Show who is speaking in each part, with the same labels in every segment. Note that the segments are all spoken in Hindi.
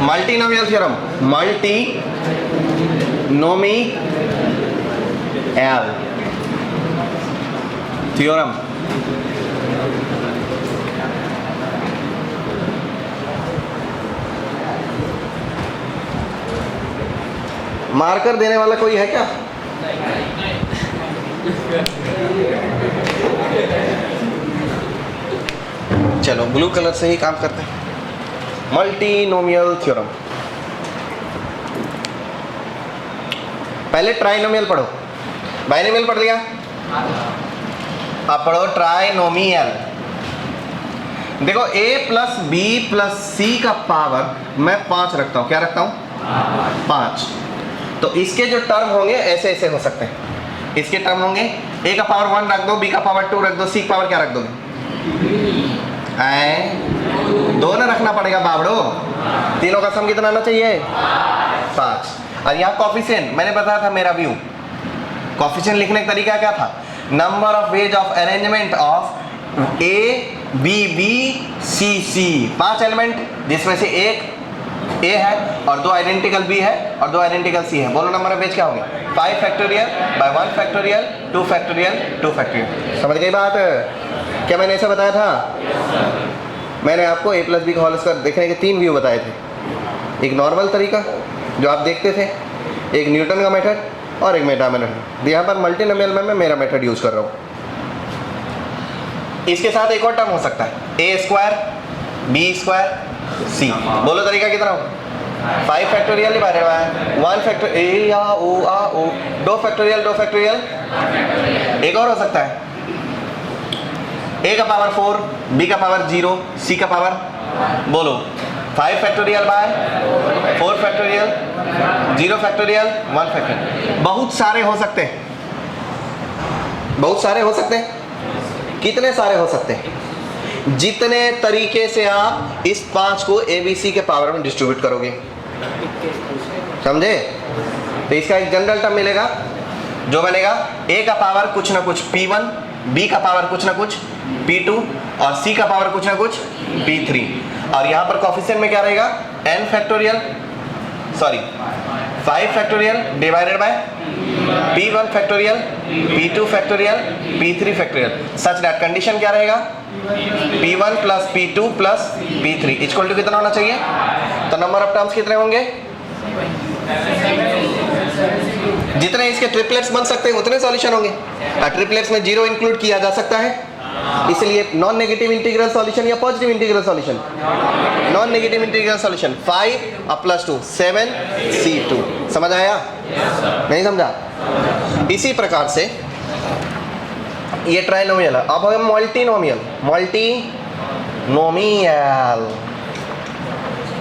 Speaker 1: Multinomial theorem, multinomial theorem. Marker देने वाला कोई है क्या? चलो ब्लू कलर से ही काम करते हैं। Multinomial theorem. पहले ट्राइनोमियल पढ़ो, बाइनोमियल पढ़ लिया, अब पढ़ो ट्राइनोमियल। देखो a प्लस बी प्लस सी का पावर मैं 5 रखता हूं। क्या रखता हूं? 5। तो इसके जो टर्म होंगे ऐसे ऐसे हो सकते हैं। इसके टर्म होंगे a का पावर 1 रख दो, b का पावर 2 रख दो, c का पावर क्या रख दोगे? दोनों रखना पड़ेगा बाबड़ो। तीनों का सम कितना आना चाहिए? 5। और यहाँ कॉफिशिएंट मैंने बताया था मेरा व्यू। कॉफिशिएंट लिखने का तरीका क्या था? Number of ways of arrangement of A B B C C. 5 element जिसमें से एक ए है और 2 आइडेंटिकल बी है और 2 आइडेंटिकल सी है। बोलो नंबर ऑफ वेज क्या होंगे? 5 factorial by 1 factorial 2 factorial 2 factorial. समझ गई बात? क्या मैंने ऐसा बताया था? मैंने आपको a प्लस बी का होल स्क्वायर देखने के 3 व्यू बताए थे। एक नॉर्मल तरीका जो आप देखते थे, एक न्यूटन का मेथड और एक मेटा मेथड। यहाँ पर मल्टीनोमियल में मैं मेरा मेथड यूज कर रहा हूँ। इसके साथ एक और टर्म हो सकता है a स्क्वायर बी स्क्वायर सी। बोलो तरीका कितना हो? 5 फैक्टोरियल डिवाइडेड बाय 1 फैक्टोरियल या ओ आ ओ 2 फैक्टोरियल 2 फैक्टोरियल। एक और हो सकता है a का पावर 4 b का पावर 0 c का पावर बोलो 5 factorial by 4 factorial 0 factorial 1 factorial. बहुत सारे हो सकते हैं, बहुत सारे हो सकते हैं। कितने सारे हो सकते हैं? जितने तरीके से आप इस 5 को ABC के पावर में डिस्ट्रीब्यूट करोगे। समझे? तो इसका एक जनरल टर्म मिलेगा जो बनेगा A का पावर कुछ ना कुछ P1, B का पावर कुछ ना कुछ P2 और C का पावर कुछ ना कुछ P3। और यहाँ पर कोफिशिएंट में क्या रहेगा? n factorial 5 factorial divided by P1 factorial P2 factorial P3 factorial. Such that condition क्या रहेगा? P1 plus P2 plus P3 equal to कितना होना चाहिए? तो नंबर ऑफ टर्म्स कितने होंगे? जितने इसके ट्रिपलेट्स बन सकते हैं उतने सॉल्यूशन होंगे। ट्रिपलेट्स में 0 इंक्लूड किया जा सकता है, इसलिए नॉन नेगेटिव इंटीग्रल सॉल्यूशन या positive integral solution. Non negative integral solution 5 और प्लस 2 7 C2। समझ आया? नहीं समझा? इसी प्रकार से ये ट्राइनोमियल है। अब हम multinomial. Multinomial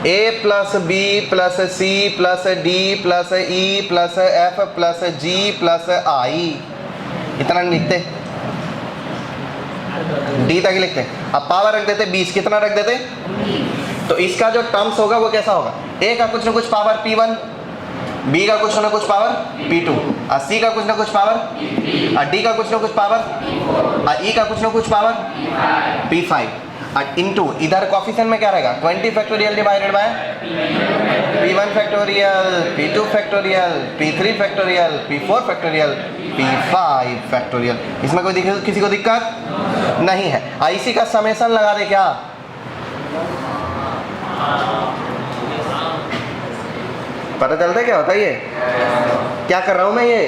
Speaker 1: a plus b plus c plus d plus e plus f plus g plus i. इतना लिखते, डी तक लिखते। अब पावर रख देते 20। कितना रख देते? तो इसका जो टर्म्स होगा वो कैसा होगा? a का कुछ ना कुछ पावर P1, b का कुछ ना कुछ पावर P2 और c का कुछ ना कुछ पावर और d का कुछ ना कुछ पावर और e का कुछ ना कुछ पावर P5 और इनटू इधर कोफिशिएंट में क्या रहेगा? 20 factorial divided by P1 factorial P2 factorial P3 factorial P4 factorial P5 factorial. इसमें कोई किसी को दिक्कत नहीं है। इसी का समेशन लगा दे क्या? पता चलता है क्या होता है? ये क्या कर रहा हूं मैं? ये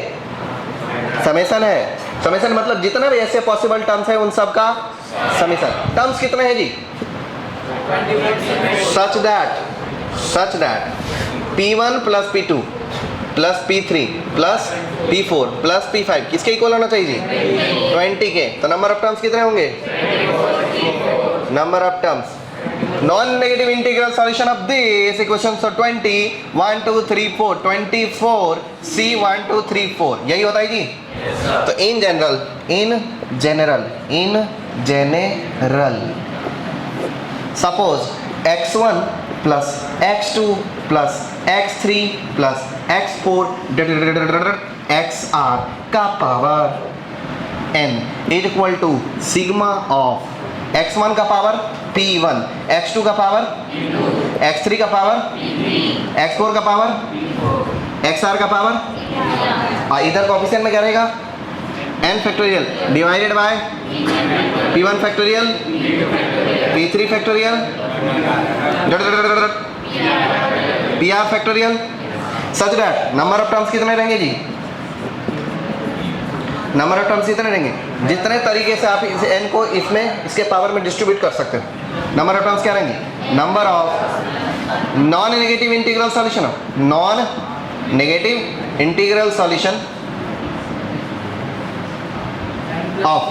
Speaker 1: समेशन है। समेशन मतलब जितना भी ऐसे पॉसिबल टर्म्स है उन सब का समेशन। टर्म्स कितने हैं जी? Such that P1 plus P2 plus P3 plus P4 plus P5 किसके इक्वल होना चाहिए जी? 20 के। तो नंबर ऑफ टर्म्स कितने होंगे? Number of terms non negative integral solution of this equation. So 20 1 2 3 4 24 C 1 2 3 4 यही होता है जी। तो in general suppose x1 plus x2 plus x3 plus x4 xr का power n is equal to sigma of x1 का पावर P1, x2 का पावर x3 का पावर, x4 का पावर, xr का पावर, और इधर कोफिशिएंट में क्या रहेगा, n factorial divided by p1 factorial, p3 factorial, pr factorial, such that number of terms कितने रहेंगे जी, नंबर ऑफ टर्म्स कितने रहेंगे, जितने तरीके से आप इस n को इसमें इसके पावर में डिस्ट्रीब्यूट कर सकते हो। नंबर ऑफ टर्म्स क्या रहेंगे, number of non negative integral solution, non negative integral solution of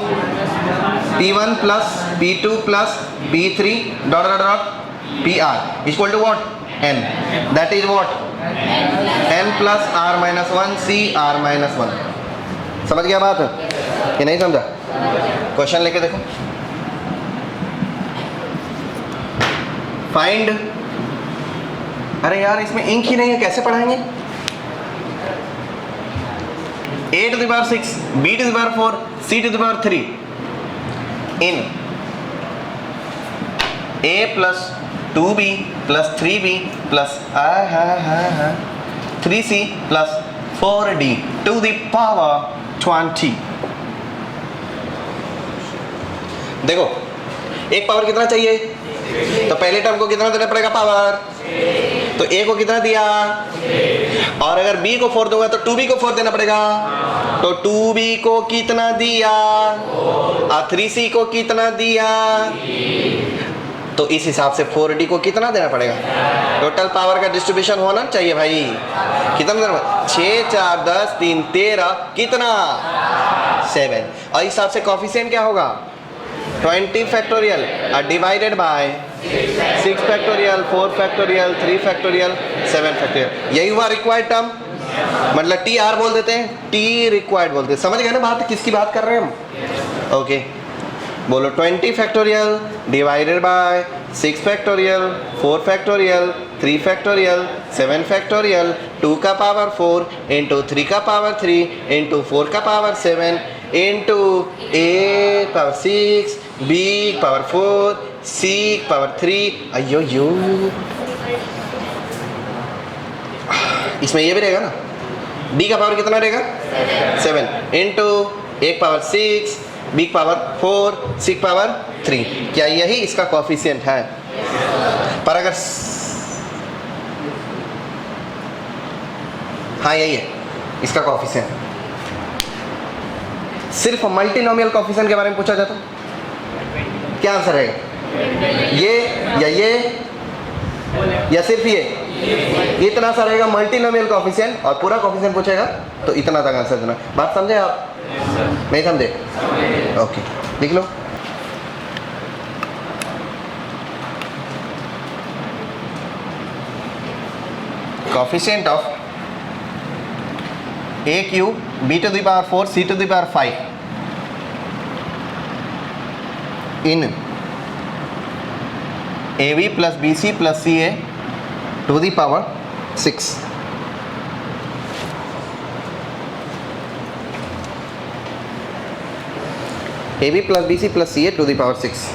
Speaker 1: p1 plus p2 plus p3 dot dot dot pr equal to what, n, that is what n plus r minus 1 c r minus 1। समझ गया बात कि नहीं समझा? क्वेश्चन लेके देखो। फाइंड, अरे यार इसमें इंक ही नहीं है, कैसे पढ़ाएंगे? a to the power 6 b to the power 4 c to the power 3 in a plus 2b plus 3b plus 3c plus 4d to the power 20। देखो एक पावर कितना चाहिए, तो पहले टर्म को कितना देना पड़ेगा पावर, तो a को कितना दिया, और अगर b को 4 दोगे तो 2b को 4 देना पड़ेगा, तो 2b को कितना दिया और 3c को कितना दिया, तो इस हिसाब से 4d को कितना देना पड़ेगा। टोटल पावर का डिस्ट्रीब्यूशन होना चाहिए भाई, कितना देना, 6 4 10 3 13 कितना 7, और इस हिसाब से कोफिशिएंट क्या होगा 20 factorial divided by 6 factorial 4 factorial 3 factorial 7 factorial. यही हुआ रिक्वायर्ड टर्म, मतलब टी आर बोल देते हैं, टी रिक्वायर्ड बोलते हैं। समझ गए ना बात, किसकी बात कर रहे हैं हम? ओके बोलो 20 factorial divided by 6 factorial 4 factorial 3 factorial 7 factorial 2 का पावर 4 इंटू 3 का पावर 3 इंटू 4 का power 7 into a power 6 b power 4 c power 3। अयो यो, इसमें ये भी रहेगा ना, d का पावर कितना रहेगा 7 into 1 power 6 b power 4 c power 3। क्या यही इसका कोफिशिएंट है? पर अगर हाँ यही है इसका कोफिशिएंट। सिर्फ मल्टीनोमियल कोफिशिएंट के बारे में पूछा जाता क्या आंसर रहेगा, ये या सिर्फ ये, इतना सा रहेगा मल्टीनोमियल कोफिशिएंट, और पूरा कोफिशिएंट पूछेगा तो इतना तक आंसर देना। बात समझे आप? नहीं समझे? ओके लिख लो। Coefficient of a cube b to the power 4 c to the power 5 in ab plus bc plus ca to the power 6। ab plus bc plus ca to the power 6।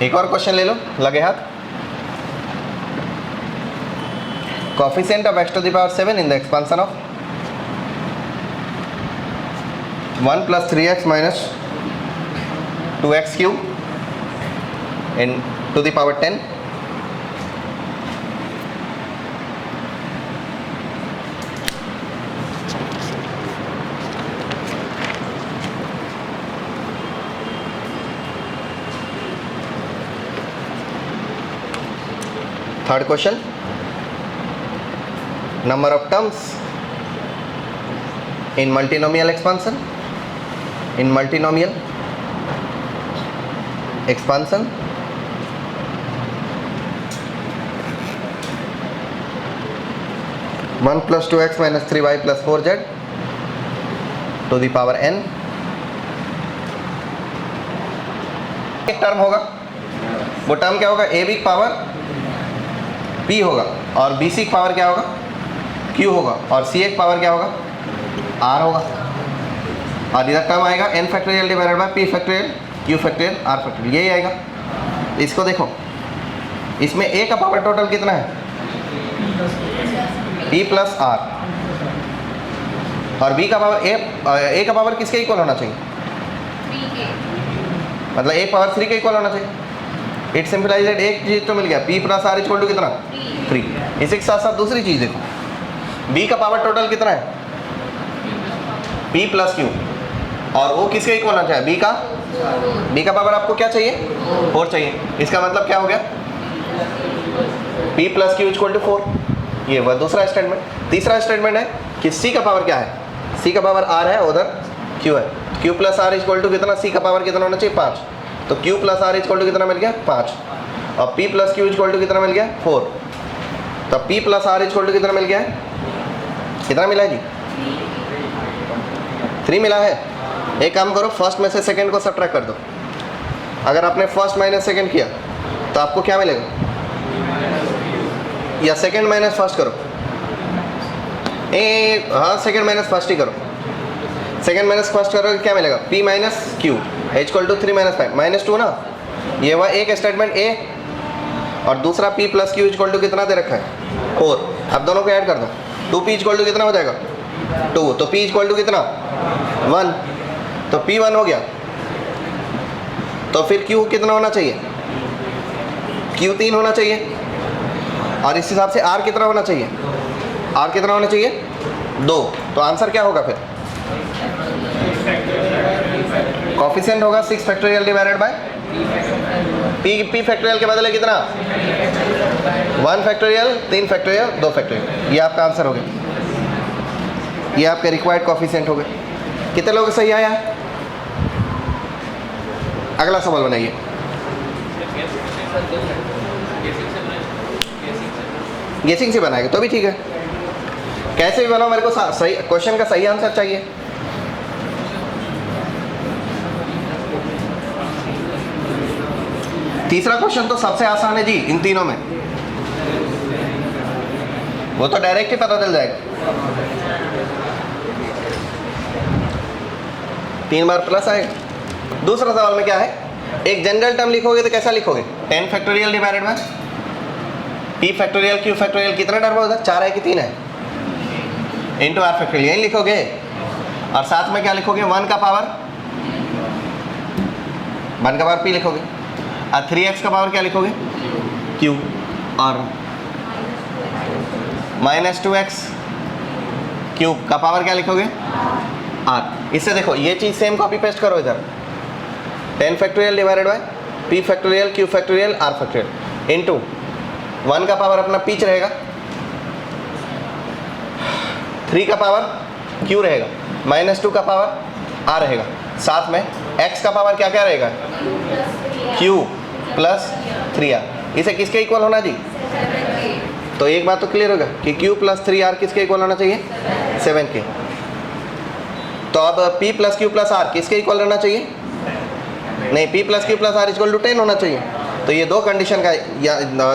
Speaker 1: एक और क्वेश्चन ले लो, लगे हाथ। Coefficient of x to the power 7 in the expansion of 1 plus 3x minus 2x cube in to the power 10 Third question, number of terms in multinomial expansion, in multinomial expansion, one plus 2x minus 3y plus 4z to the power n। एक टर्म होगा, वो टर्म क्या होगा, ए बी पावर p होगा, और bc की पावर क्या होगा, q होगा, और c एक पावर क्या होगा, r होगा। और इधर टर्म आएगा n factorial divided by p factorial q factorial r factorial, यही आएगा। इसको देखो, इसमें a का पावर टोटल कितना है? p प्लस r, और b का पावर a का पावर किसके इक्वल होना चाहिए? मतलब a पावर 3 के इक्वल होना चाहिए। इट सिंपलाइज दैट एक चीज तो मिल गया, p plus r equal to कितना? 3। इसी के साथ साथ दूसरी चीज देखो, b का पावर टोटल कितना है? p प्लस q, और वो किसके इक्वल होना चाहिए? b का पावर आपको क्या चाहिए? 4 चाहिए। इसका मतलब क्या हो गया? p plus q equal to 4। ये वह दूसरा स्टेटमेंट। तीसरा स्टेटमेंट है कि c का पावर क्या है? c का पावर r है, उधर q है। q plus r equal to कितना? c का पावर कितना होना चाहिए? 5। तो q plus r equal to कितना मिल गया? 5। और p plus q equal to कितना मिल गया? 4। तो p plus r equal to कितना मिल गया है? कितना मिला है जी? 3 मिला है। एक काम करो, फर्स्ट में से सेकंड को सब्ट्रैक्ट कर दो। अगर आपने फर्स्ट माइनस सेकंड किया तो आपको क्या मिलेगा? या सेकंड माइनस फर्स्ट करो, हाँ सेकंड माइनस फर्स्ट ही करो। सेकंड माइनस फर्स्ट करोगे क्या मिलेगा? p minus Q equal to 3 minus 5 minus 2 ना। ये हुआ एक स्टेटमेंट a, और दूसरा p plus Q equal to कितना दे रखा है? 4। अब दोनों को ऐड कर दो, 2p इक्वल टू कितना हो जाएगा? 2। तो p इक्वल टू कितना? 1। तो p 1 हो गया। तो फिर q कितना होना चाहिए? q 3 होना चाहिए। और इस हिसाब से r कितना होना चाहिए? r कितना होना चाहिए? 2। तो आंसर क्या होगा फिर? कोफिशिएंट होगा 6 factorial divided by p factorial के बदले कितना? 1 फैक्टोरियल, 3 फैक्टोरियल, 2 फैक्टोरियल। ये आपका आंसर हो गया। ये आपके रिक्वायर्ड कोफिशिएंट हो गए। कितने लोग सही आया? अगला सवाल बनाइए। गेसिंग से बनाएगा तो भी ठीक है, कैसे भी बनाओ, मेरे को सही क्वेश्चन का सही आंसर चाहिए। तीसरा क्वेश्चन तो सबसे आसान है जी इन तीनों में, वो तो डायरेक्ट ही पता चल जाएगा। 3 बार प्लस आएगा। दूसरा सवाल में क्या है? एक जनरल टर्म लिखोगे तो कैसा लिखोगे? 10 factorial divided by p factorial q factorial, कितना टर्म होगा? 4 है कि 3 है? इंटू r फैक्टोरियल, यही लिखोगे। और साथ में क्या लिखोगे? 1 का पावर p लिखोगे। और 3x का पावर क्या लिखोगे? q। और माइनस 2x क्यूब का पावर क्या लिखोगे? r। इससे देखो ये चीज़ सेम कॉपी पेस्ट करो इधर। 10 factorial divided by p factorial q factorial r factorial into 1 का पावर अपना पीच रहेगा, 3 का पावर q रहेगा, माइनस 2 का पावर r रहेगा। साथ में x का पावर क्या क्या रहेगा? q plus 3r। इसे किसके इक्वल होना जी? तो एक बात तो क्लियर होगा कि q प्लस 3r किसके इक्वल होना चाहिए? 7 के। तो अब p plus q plus r किसके इक्वल रहना चाहिए? नहीं, p plus q plus r equal to 10 होना चाहिए। तो ये दो कंडीशन का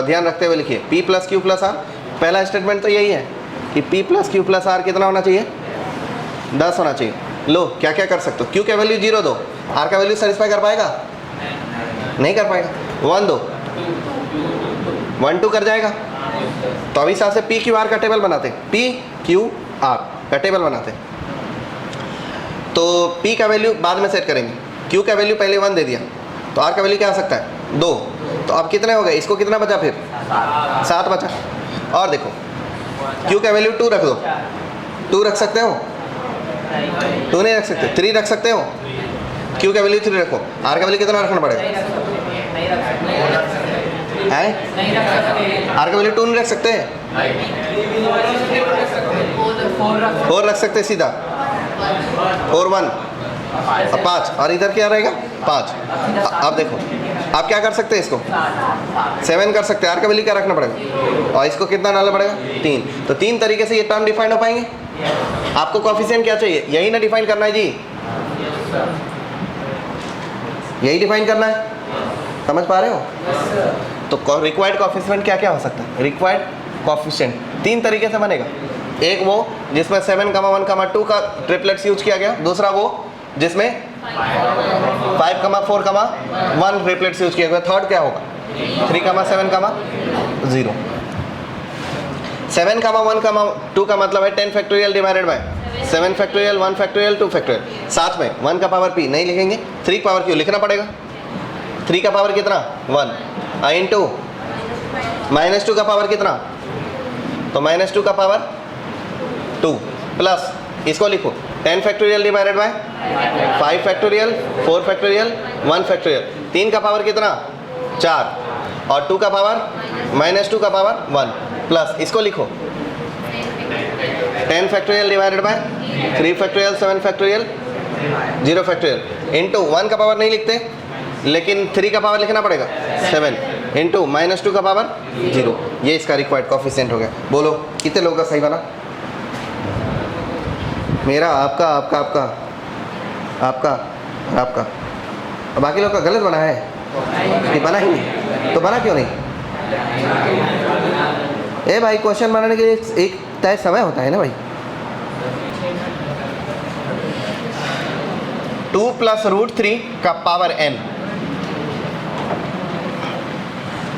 Speaker 1: ध्यान रखते हुए लिखिए, p plus q plus r। पहला स्टेटमेंट तो यही है कि p plus q plus r कितना होना चाहिए? 10 होना चाहिए। लो क्या क्या कर सकते हो? q का वैल्यू 0 दो, r का वैल्यू सेटिस्फाई कर पाएगा? नहीं कर पाएगा। 1 दो, 1 2 कर जाएगा। तो अभी साथ से p q r का टेबल बनाते, p q r का टेबल बनाते। तो p का वैल्यू बाद में सेट करेंगे, q का वैल्यू पहले 1 दे दिया, तो r का वैल्यू क्या आ सकता है? 2। तो अब कितने हो गए? इसको कितना बचा फिर? 7 बचा। और देखो q का वैल्यू 2 रख दो, 2 रख सकते हो? 2 नहीं रख सकते, 3 रख सकते हो? q का वैल्यू 3 रखो, r का वैल्यू कितना रखना पड़ेगा? r का वैल्यू 2 नहीं रख सकते, 4 रख सकते सीधा, 4 1 5। और इधर क्या रहेगा? 5। अब देखो आप क्या कर सकते हैं? इसको 7 कर सकते हैं। r का वैल्यू क्या रखना पड़ेगा? और इसको कितना डालना पड़ेगा? 3। तो 3 तरीके से ये टर्म डिफाइन हो पाएंगे। आपको कोएफिशिएंट क्या चाहिए? यही ना डिफाइन करना है जी, यही डिफाइन करना है। समझ पा रहे हो? तो रिक्वायर्ड कोएफिशिएंट क्या क्या हो सकता है? रिक्वायर्ड कोएफिशिएंट 3 तरीके से बनेगा। एक वो जिसमें 7, 1, 2 का ट्रिपलेट्स यूज किया गया। दूसरा वो जिसमें 5, 4, 1 ट्रिपलेट्स यूज किया गया। थर्ड क्या होगा? 3, 7, 0। 7, 1, 2 का मतलब है 10 factorial divided by 7 factorial, 1 factorial, 2 factorial. साथ में 1 का पावर p नहीं लिखेंगे, 3 का पावर q लिखना पड़ेगा। 3 का पावर कितना? 1 इंटू -2 का पावर कितना? तो -2 का पावर 2 प्लस इसको लिखो 10 factorial divided by 5 factorial, 4 factorial, 1 factorial. 3 का पावर कितना? 4 और 2 का पावर -2 का पावर 1 प्लस इसको लिखो 10 factorial divided by 3 factorial, 7 factorial, 0 factorial into 1 का पावर नहीं लिखते, लेकिन 3 का पावर लिखना पड़ेगा 7 इंटू -2 का पावर 0। ये इसका रिक्वायर्ड कोफिशिएंट हो गया। बोलो कितने लोगों का सही बना? मेरा, आपका, आपका, आपका, आपका, आपका। बाकी लोग का गलत बना है कि बना ही नहीं? तो बना क्यों नहीं? ए भाई, क्वेश्चन बनाने के लिए एक तय समय होता है ना भाई। 2 + √3 का पावर n।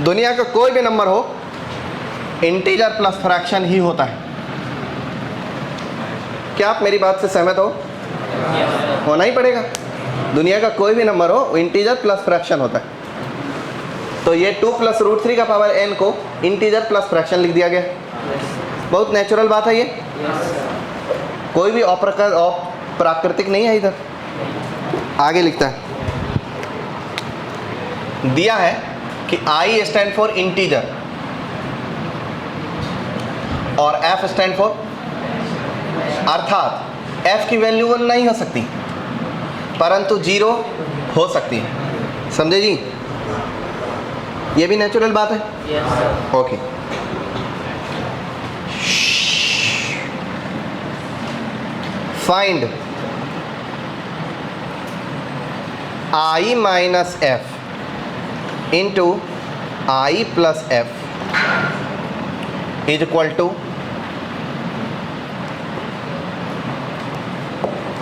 Speaker 1: दुनिया का कोई भी नंबर हो, इंटीजर प्लस फ्रैक्शन ही होता है। क्या आप मेरी बात से सहमत हो? होना ही पड़ेगा। दुनिया का कोई भी नंबर हो, इंटीजर प्लस फ्रैक्शन होता है। तो ये 2 + √3 का पावर n को इंटीजर प्लस फ्रैक्शन लिख दिया गया। बहुत नेचुरल बात है ये, कोई भी प्राकृतिक नहीं है इधर। आगे लिखता है, दिया है कि I स्टैंड फॉर इंटीजर और F स्टैंड फॉर, अर्थात F की वैल्यू 1 नहीं हो सकती परंतु 0 हो सकती है। समझे जी? ये भी नेचुरल बात है। Okay, find I - F into I + F is equal to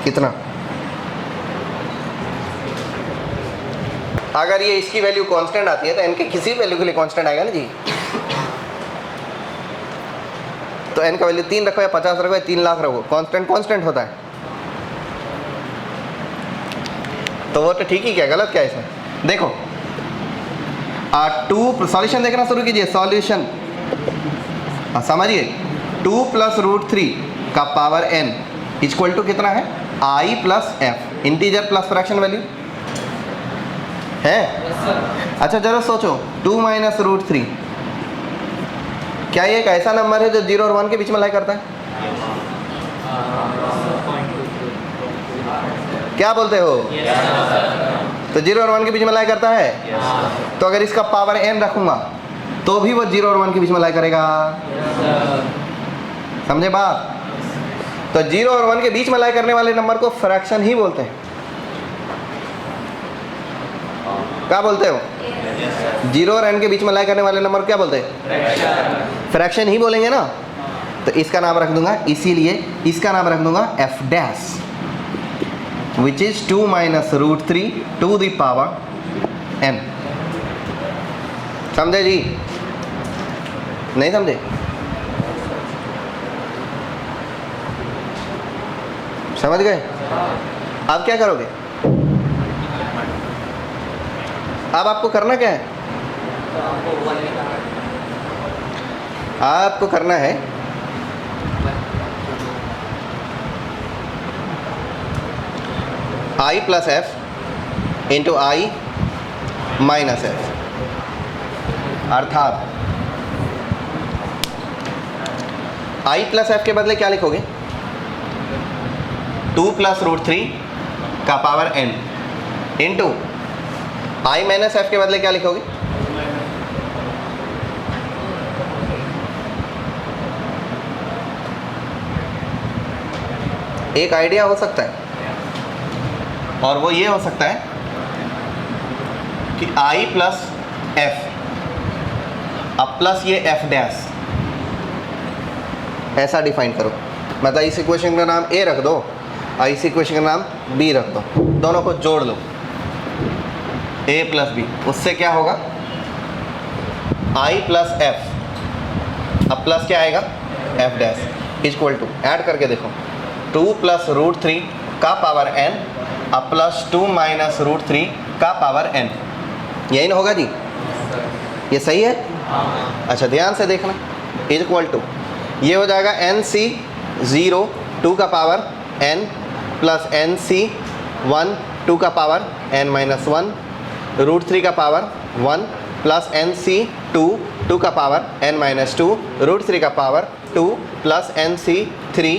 Speaker 1: कितना? अगर ये इसकी वैल्यू कांस्टेंट आती है तो n के किसी वैल्यू के लिए कांस्टेंट आएगा ना जी। तो n का वैल्यू 3 रखो या 50 रखो या 3 लाख रखो, कांस्टेंट कांस्टेंट होता है। तो वो तो ठीक ही, क्या गलत क्या है इसमें? देखो 2 सॉल्यूशन देखना शुरू कीजिए। सॉल्यूशन समझिए, 2 + √3 का पावर n इक्वल टू कितना है? I + F, integer plus fraction value है। अच्छा जरा सोचो, 2 - √3 क्या ये एक ऐसा नंबर है जो 0 और 1 के बीच में लाई करता है? क्या बोलते हो? तो 0 और 1 के बीच में लाई करता है। तो अगर इसका पावर n रखूंगा तो भी वो 0 और 1 के बीच में लाई करेगा। समझे बात? तो 0 और 1 के बीच में लाई करने वाले नंबर को फ्रैक्शन ही बोलते हैं। क्या बोलते हो? 0 और n के बीच में लाई करने वाले नंबर को क्या बोलते हैं? फ्रैक्शन ही बोलेंगे ना। तो इसका नाम रख दूंगा, इसीलिए इसका नाम रख दूंगा f dash, which is 2 - √3 to the power n। समझे जी? नहीं समझे? समझ गए? अब क्या करोगे? अब आपको करना क्या है? आपको करना है I + F into I - F, अर्थात I + F के बदले क्या लिखोगे? 2 + √3 का power n into I - F के बदले क्या लिखोगे? एक आइडिया हो सकता है, और वो ये हो सकता है कि I + F अब प्लस ये F डैश, ऐसा डिफाइन करो। मतलब इस इक्वेशन का नाम A रख दो इस इक्वेशन का नाम बी रख दो, दोनों को जोड़ लो a प्लस बी, उससे क्या होगा i प्लस एफ, अब प्लस क्या आएगा f dash equal to, add करके देखो 2 प्लस रूट 3 का पावर n, अब प्लस 2 माइनस रूट 3 का पावर n, यही ना होगा जी, ये सही है। अच्छा ध्यान से देखना, इक्वल टू ये हो जाएगा एन सी 0 2 का power n plus N C 1 2 का पावर n माइनस 1 रूट 3 का पावर 1 प्लस एन सी 2 2 का पावर n माइनस 2 रूट 3 का पावर 2 प्लस एन सी 3,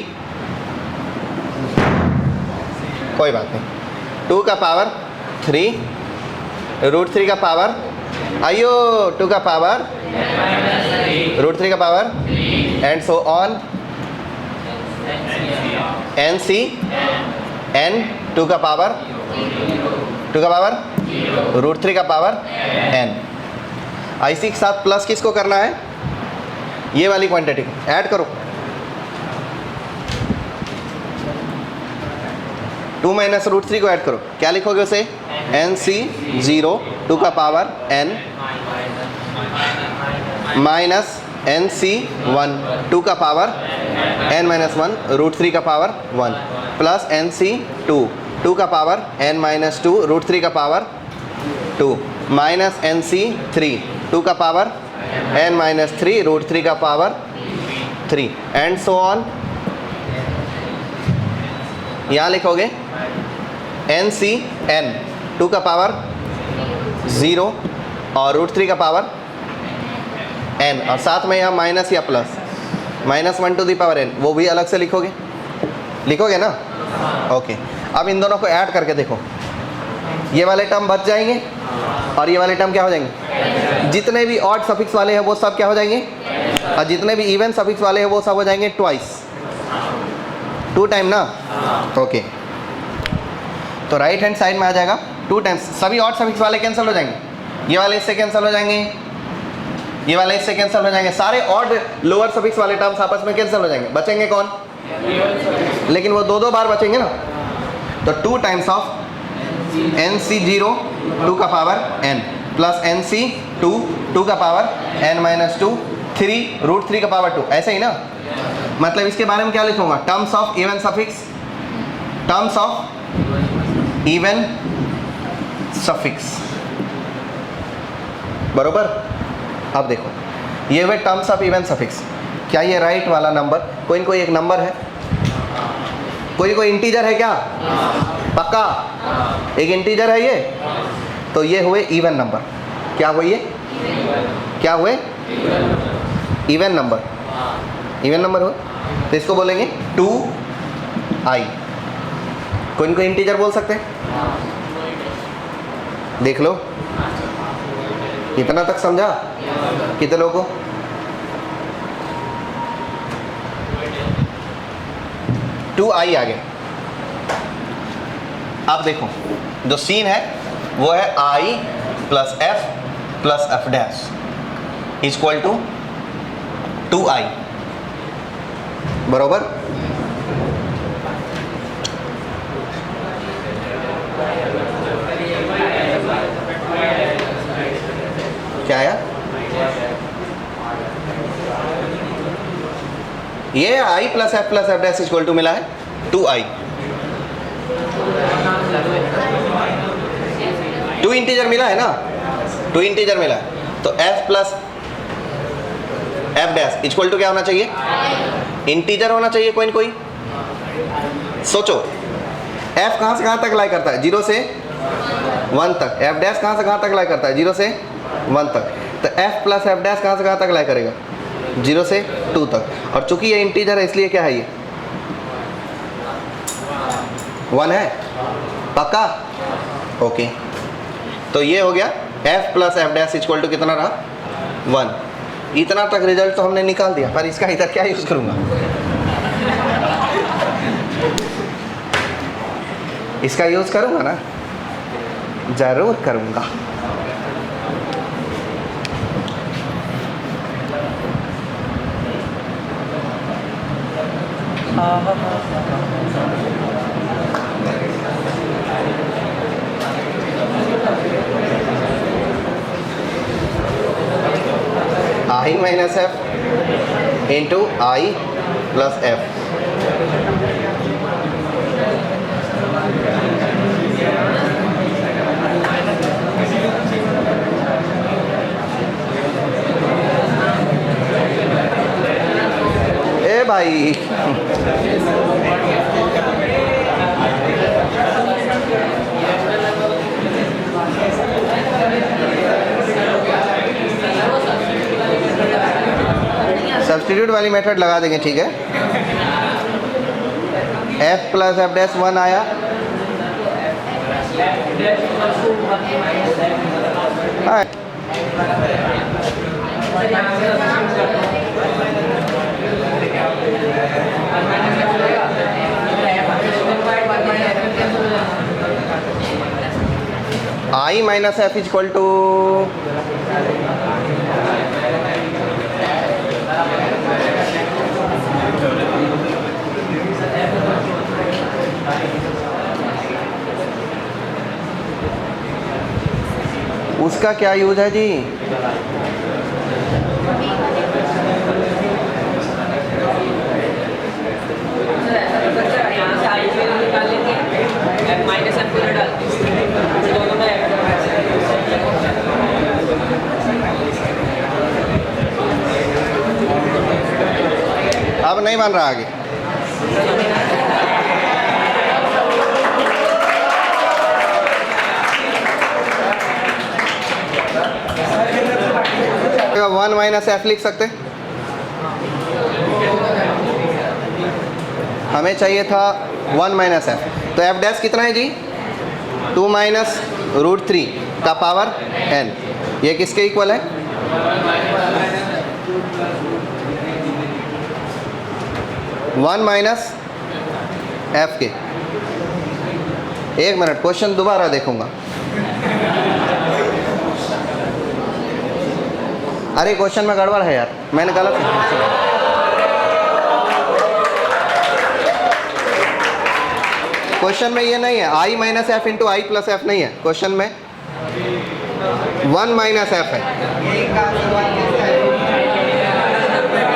Speaker 1: कोई बात नहीं, 2 का पावर 3 रूट 3 का पावर, आइयो 2 का पावर रूट 3 का power and so on N C N 2 का पावर रूट 3 का पावर n। इसी के साथ प्लस किसको करना है, ये वाली क्वांटिटी को ऐड करो, 2 माइनस रूट 3 को ऐड करो, क्या लिखोगे उसे एन सी 0 2 का power n minus N C 1 2 का पावर n माइनस 1 रूट 3 का पावर 1 प्लस एन सी 2 2 का पावर n माइनस 2 रूट 3 का पावर 2 माइनस एन सी 3 2 का पावर n माइनस 3 रूट 3 का पावर 3 एंड सो ऑन। यहाँ लिखोगे एन सी एन 2 का पावर 0 और रूट 3 का पावर n, और साथ में यहाँ माइनस या plus minus 1 to the power n, वो भी अलग से लिखोगे ना। ओके, अब इन दोनों को ऐड करके देखो, ये वाले टर्म बच जाएंगे और ये वाले टर्म क्या हो जाएंगे, जितने भी ऑड सफिक्स वाले हैं वो सब क्या हो जाएंगे, और जितने भी इवन सफिक्स वाले हैं वो सब हो जाएंगे ट्वाइस, 2 टाइम ना। ओके, तो राइट हैंड साइड में आ जाएगा 2 टाइम्स, सभी ऑड सफिक्स वाले कैंसिल हो जाएंगे, ये वाले इससे कैंसिल हो जाएंगे, ये वाले इससे कैंसिल हो जाएंगे, सारे ऑड लोअर सफिक्स वाले टर्म्स आपस में कैंसिल हो जाएंगे, बचेंगे कौन, लेकिन वो 2 बार बचेंगे ना। तो 2 टाइम्स ऑफ एन सी 0 2 का power n plus N C 2 2 का पावर n माइनस 2 3 रूट 3 का पावर 2, ऐसे ही ना। मतलब इसके बारे में क्या लिखूंगा, terms of even suffix, terms of even suffix, बरोबर। अब देखो ये हुए टर्म्स ऑफ इवन सफिक्स, क्या ये राइट वाला नंबर कोई एक नंबर है, कोई इंटीजर है क्या, पक्का एक इंटीजर है ये, तो ये हुए इवन नंबर, क्या हुए ये, क्या हुए इवन नंबर, इवन नंबर हुए, तो इसको बोलेंगे 2i, कोई इंटीजर बोल सकते हैं, देख लो इतना तक समझा कितने लोगों को, टू आई आ गया। अब देखो जो सीन है वो है i plus F dash equal to 2i, बरोबर। क्या आया, ये i plus F dash equal to मिला है 2i, 2 इंटीजर मिला है ना, 2 इंटीजर मिला है, तो f plus F dash equal to क्या होना चाहिए, इंटीजर होना चाहिए कोई। सोचो f कहाँ से कहाँ तक लाई करता है, 0 से 1 तक, f डैश कहाँ से कहाँ तक लाई करता है, 0 से 1 तक, तो f प्लस एफ डैश कहाँ से कहाँ तक लाई करेगा, 0 से 2 तक, और चूंकि ये इंटीजर है इसलिए क्या है ये 1 है, पक्का। ओके, तो ये हो गया f plus F dash equal to कितना रहा 1। इतना तक रिजल्ट तो हमने निकाल दिया, पर इसका इधर क्या यूज करूंगा, इसका यूज करूंगा ना, जरूर करूंगा। I minus f into I plus f. ए भाई सब्स्टिट्यूट वाली मेथड लगा देंगे, ठीक है। f प्लस एफ डैश 1 आया, I minus F is equal to उसका क्या यूज है जी? अब नहीं बन रहा आगे। वन माइनस एफ लिख सकते, हमें चाहिए था वन माइनस एफ, तो एफ डैश कितना है जी? 2 माइनस रूट 3 का पावर n। ये किसके इक्वल है? वन माइनस एफ के। एक मिनट, क्वेश्चन दोबारा देखूंगा। अरे क्वेश्चन में गड़बड़ है यार, मैंने गलत क्वेश्चन में ये नहीं है आई minus F into I plus F नहीं है, क्वेश्चन में 1 माइनस एफ है।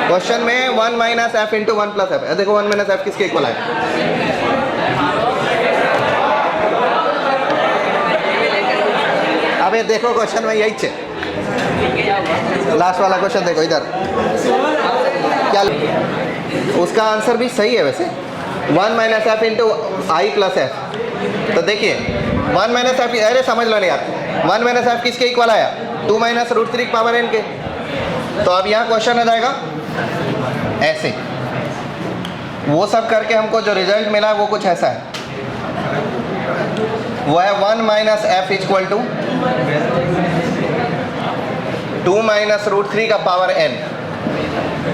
Speaker 1: क्वेश्चन में 1 minus F into 1 plus F है। देखो 1 माइनस एफ किसके इक्वल है? अबे देखो क्वेश्चन में यही है, लास्ट वाला क्वेश्चन देखो इधर क्या, उसका आंसर भी सही है वैसे, 1 minus F into I plus F. तो देखिए 1 माइनस एफ, अरे समझ लो नहीं यार, 1 माइनस एफ किसके इक्वल आया? 2 माइनस रूट 3 पावर एन के। तो अब यहाँ क्वेश्चन आ जाएगा ऐसे, वो सब करके हमको जो रिजल्ट मिला वो कुछ ऐसा है, वो है 1 minus F equal to 2 minus root 3 का पावर n।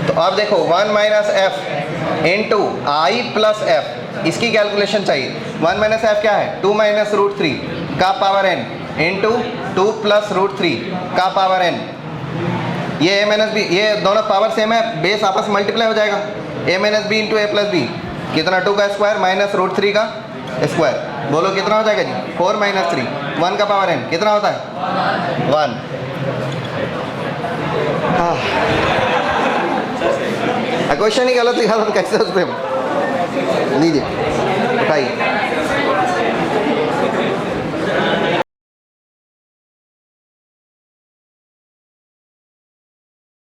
Speaker 1: तो अब देखो 1 minus F into I plus F, इसकी कैलकुलेशन चाहिए। 1 माइनस एफ क्या है? 2 माइनस रूट 3 का power n into 2 plus root 3 का पावर n। ये a माइनस बी, ये दोनों पावर सेम है, बेस आपस मल्टीप्लाई हो जाएगा। a minus B into A plus B कितना? 2 का स्क्वायर माइनस रूट 3 का स्क्वायर। बोलो कितना हो जाएगा जी? 4 माइनस 3, 1 का पावर n कितना होता है? 1। क्वेश्चन ही गलत लिखा था, कैसे उसमें लीजिए उठाइए।